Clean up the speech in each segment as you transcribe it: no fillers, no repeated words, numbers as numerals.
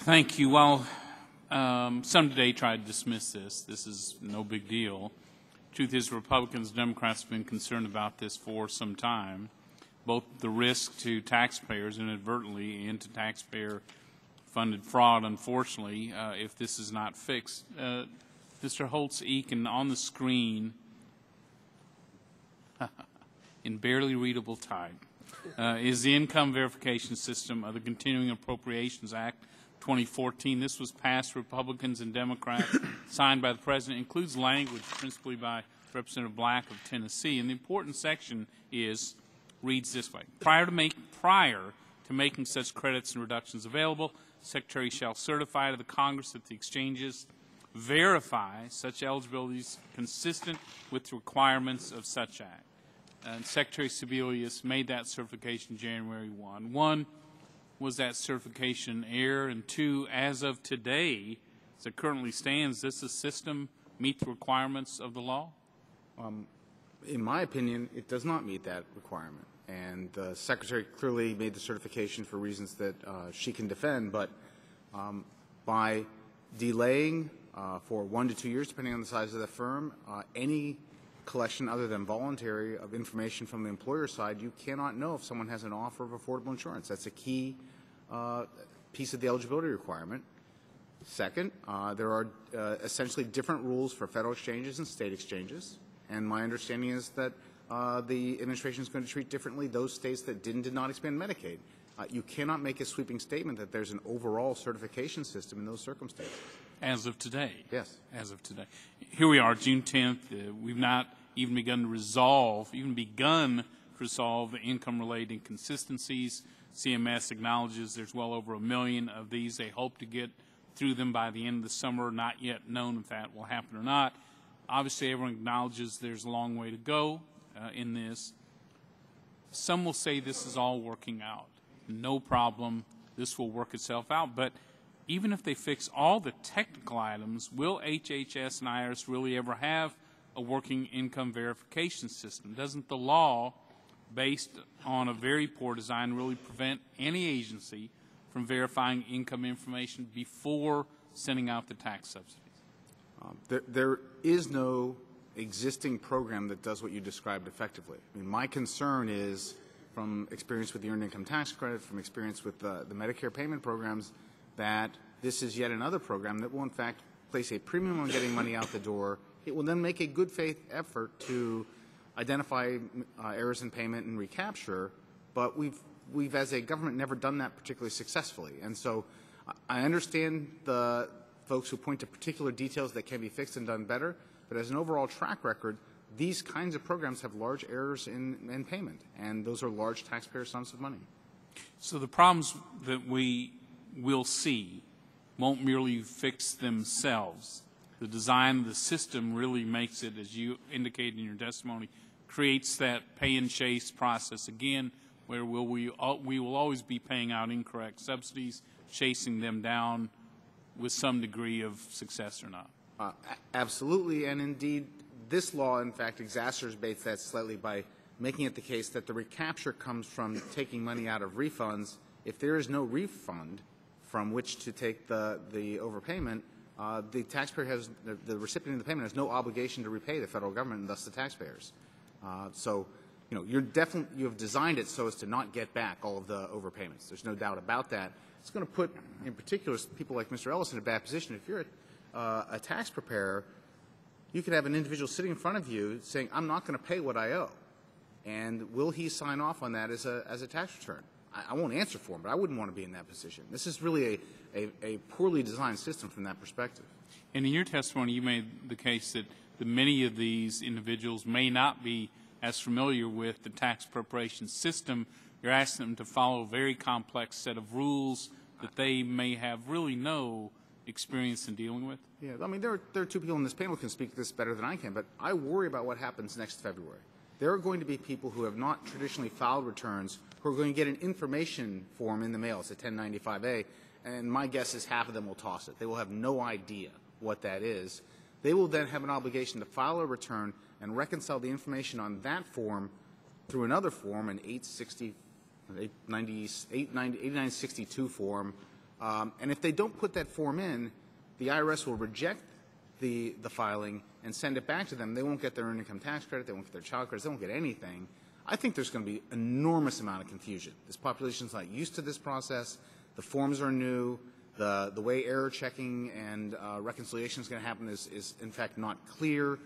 Thank you. Well, some today tried to dismiss this. This is no big deal. Truth is, Republicans and Democrats have been concerned about this for some time, both the risk to taxpayers inadvertently and to taxpayer-funded fraud, unfortunately, if this is not fixed. Mr. Holtz-Eakin, on the screen, in barely readable type, is the income verification system of the Continuing Appropriations Act 2014. This was passed Republicans and Democrats, signed by the President. It includes language principally by Representative Black of Tennessee. And the important section reads this way. Prior to making such credits and reductions available, the Secretary shall certify to the Congress that the exchanges verify such eligibilities consistent with the requirements of such act. And Secretary Sebelius made that certification January 1. One, was that certification error? And two, as of today, as it currently stands, does the system meet the requirements of the law? In my opinion, it does not meet that requirement. And the Secretary clearly made the certification for reasons that she can defend, but by delaying for 1 to 2 years, depending on the size of the firm, any collection other than voluntary of information from the employer side, you cannot know if someone has an offer of affordable insurance. That's a key piece of the eligibility requirement. Second, there are essentially different rules for federal exchanges and state exchanges, and my understanding is that the administration is going to treat differently those states that did not expand Medicaid. You cannot make a sweeping statement that there's an overall certification system in those circumstances. As of today? Yes. As of today. Here we are, June 10th. We've not even begun to resolve the income-related inconsistencies. CMS acknowledges there's well over 1 million of these. They hope to get through them by the end of the summer. Not yet known if that will happen or not. Obviously, everyone acknowledges there's a long way to go in this. Some will say this is all working out. No problem. This will work itself out. But even if they fix all the technical items, will HHS and IRS really ever have a working income verification system? Doesn't the law, based on a very poor design, really prevent any agency from verifying income information before sending out the tax subsidies? There is no existing program that does what you described effectively. I mean, my concern is, from experience with the Earned Income Tax Credit, from experience with the Medicare payment programs, that this is yet another program that will in fact place a premium on getting money out the door. It will then make a good faith effort to identify errors in payment and recapture, but we've as a government never done that particularly successfully. And so I understand the folks who point to particular details that can be fixed and done better, but as an overall track record, these kinds of programs have large errors in payment, and those are large taxpayer sums of money. So the problems that we will see won't merely fix themselves. The design of the system really makes it, as you indicated in your testimony, creates that pay and chase process again, where we will always be paying out incorrect subsidies, chasing them down with some degree of success or not. Absolutely, and indeed, this law, in fact, exacerbates that slightly by making it the case that the recapture comes from taking money out of refunds. If there is no refund from which to take the overpayment, the taxpayer has, the recipient of the payment has no obligation to repay the federal government and thus the taxpayers. So, you know, you have designed it so as to not get back all of the overpayments. There's no doubt about that. It's going to put, in particular, people like Mr. Ellis in a bad position. If you're a tax preparer, you could have an individual sitting in front of you saying, I'm not going to pay what I owe. And will he sign off on that as a tax return? I won't answer for him, but I wouldn't want to be in that position. This is really a poorly designed system from that perspective. And in your testimony, you made the case that many of these individuals may not be as familiar with the tax preparation system. You're asking them to follow a very complex set of rules that they may have really no experience in dealing with. Yeah, I mean, there are two people in this panel who can speak to this better than I can, but I worry about what happens next February. There are going to be people who have not traditionally filed returns who are going to get an information form in the mail. It's a 1095A, and my guess is half of them will toss it. They will have no idea what that is. They will then have an obligation to file a return and reconcile the information on that form through another form, an 8962 form, And if they don't put that form in, the IRS will reject the filing and send it back to them. They won't get their earned income tax credit. They won't get their child credits. They won't get anything. I think there's going to be an enormous amount of confusion. This population's not used to this process. The forms are new. The way error checking and reconciliation is going to happen is in fact not clear.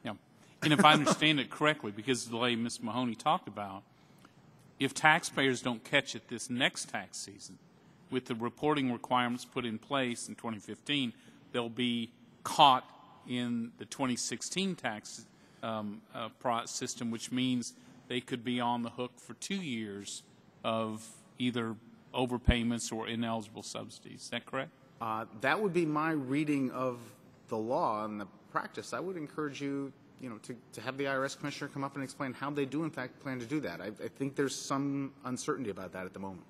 Yeah. And if I understand it correctly, because of the way Ms. Mahoney talked about, if taxpayers don't catch it this next tax season, with the reporting requirements put in place in 2015, they'll be caught in the 2016 tax system, which means they could be on the hook for 2 years of either overpayments or ineligible subsidies. Is that correct? That would be my reading of the law and the practice. I would encourage you, to have the IRS commissioner come up and explain how they do, in fact, plan to do that. I think there's some uncertainty about that at the moment.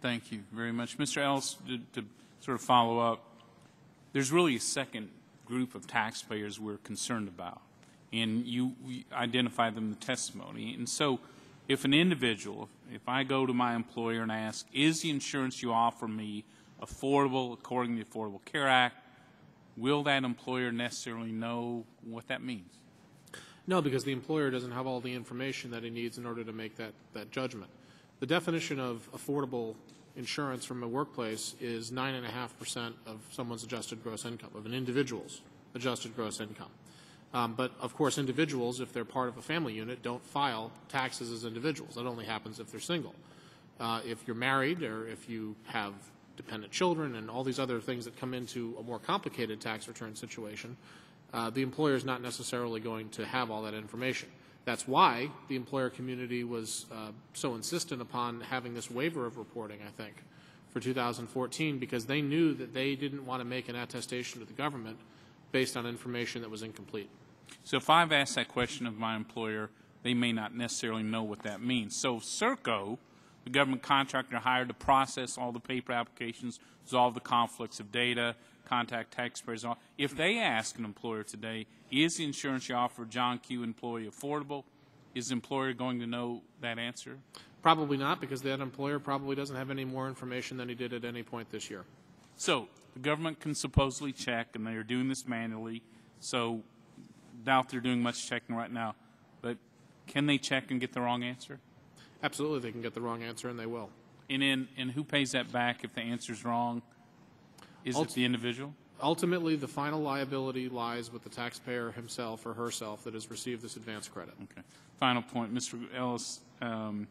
Thank you very much. Mr. Ellis, to sort of follow up, there's really a second group of taxpayers we're concerned about, and you identify them in the testimony. And so if an individual, if I go to my employer and ask, is the insurance you offer me affordable according to the Affordable Care Act, will that employer necessarily know what that means? No, because the employer doesn't have all the information that he needs in order to make that judgment. The definition of affordable insurance from a workplace is 9.5% of someone's adjusted gross income, of an individual's adjusted gross income. But, of course, individuals, if they're part of a family unit, don't file taxes as individuals. That only happens if they're single. If you're married or if you have dependent children and all these other things that come into a more complicated tax return situation, the employer is not necessarily going to have all that information. That's why the employer community was so insistent upon having this waiver of reporting, I think, for 2014, because they knew that they didn't want to make an attestation to the government based on information that was incomplete. So if I've asked that question of my employer, they may not necessarily know what that means. So Serco, the government contractor hired to process all the paper applications, resolve the conflicts of data, contact taxpayers. If they ask an employer today, is the insurance you offer John Q. employee affordable, is the employer going to know that answer? Probably not, because that employer probably doesn't have any more information than he did at any point this year. So the government can supposedly check, and they are doing this manually, so doubt they're doing much checking right now. But can they check and get the wrong answer? Absolutely, they can get the wrong answer, and they will. And who pays that back if the answer is wrong? Is it the individual? Ultimately, the final liability lies with the taxpayer himself or herself that has received this advance credit. Okay. Final point, Mr. Ellis, in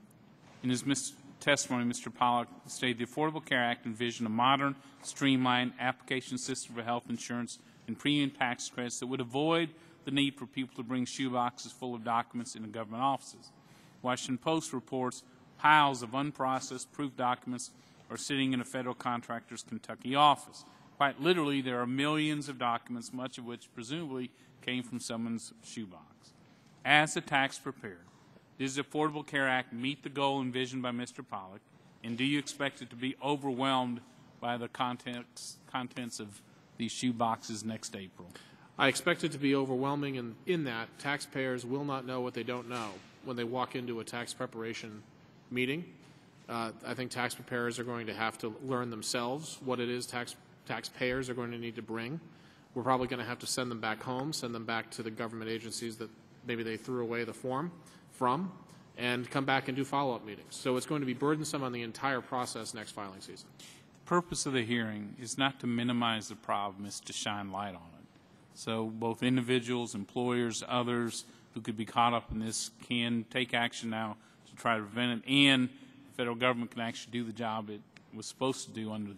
his testimony, Mr. Pollack stated the Affordable Care Act envisioned a modern, streamlined application system for health insurance and premium tax credits that would avoid the need for people to bring shoeboxes full of documents into government offices. Washington Post reports piles of unprocessed proof documents are sitting in a federal contractor's Kentucky office. Quite literally, there are millions of documents, much of which presumably came from someone's shoebox. As a tax preparer, does the Affordable Care Act meet the goal envisioned by Mr. Pollack, and do you expect it to be overwhelmed by the contents of these shoeboxes next April? I expect it to be overwhelming in that taxpayers will not know what they don't know when they walk into a tax preparation meeting. I think tax preparers are going to have to learn themselves what it is taxpayers are going to need to bring. We're probably going to have to send them back home, send them back to the government agencies that maybe they threw away the form from, and come back and do follow-up meetings. So it's going to be burdensome on the entire process next filing season. The purpose of the hearing is not to minimize the problem, it's to shine light on it. So both individuals, employers, others who could be caught up in this can take action now to try to prevent it, and the federal government can actually do the job it was supposed to do under